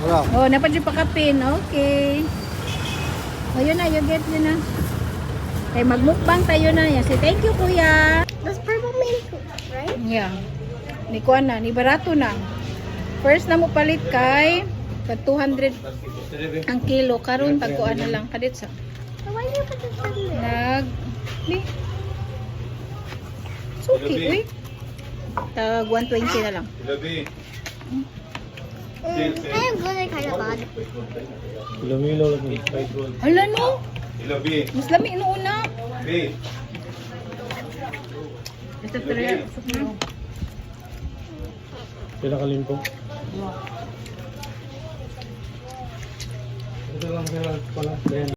Wala. Oh, napadyo pa kapin. Okay. Ayun na, you get yun na. Ay, magmukbang tayo na. Yan. Say, thank you, kuya. That's purple mango, right? Yeah. Ni kuan na, ni barato na. First na mo palit kay tag 200 ang kilo. Karon tag kuan na lang kadit sa. So why do you put this in there? Nag ni. Suki, uy. Tag 120 na lang. I am good kind of bad. Ilomilo lang yung Hala no. Ilabi. Mas lami no una. Bi. Ito talaga. Pila kalimpo. Ito lang pala.